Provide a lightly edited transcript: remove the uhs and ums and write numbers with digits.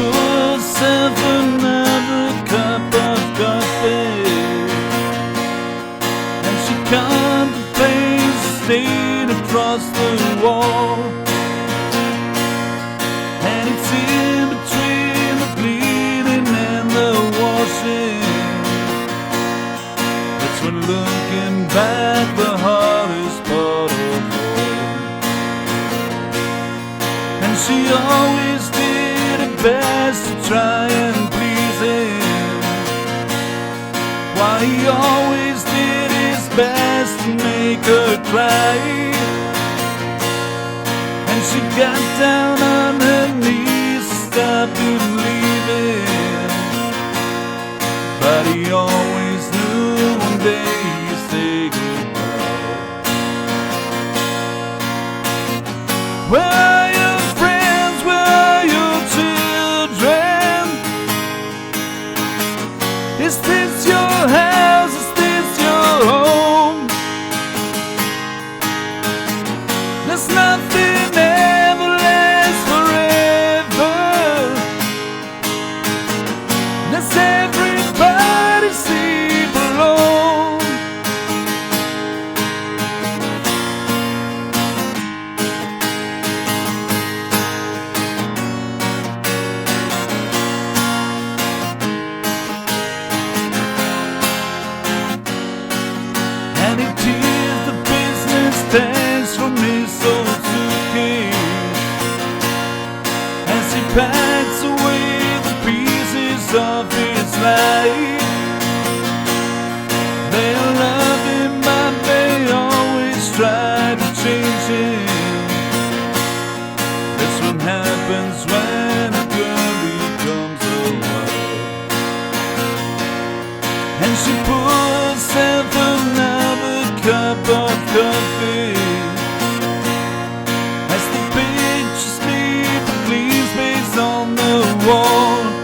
pours herself another cup of coffee, and she contemplates the stain across the wall. And it's in between the bleeding and the washing, that's when looking back the hardest part of all. And she always did her best to try and please him, while he always did his best to make her cry. And she got down on her knees to stop him leaving, but he always knew one day he'd say goodbye. Where are your friends? Where are your children? Is this your house? Is this your home? There's nothing ever lasts forever. Does everybody sleep alone? And he tears the business tags from his old suitcase as he packs away the pieces of his life. They love him, but they always try to change him. That's what happens when a girl becomes a wife. And she pours herself another cup of coffee as the picture sleep leaves based on the wall.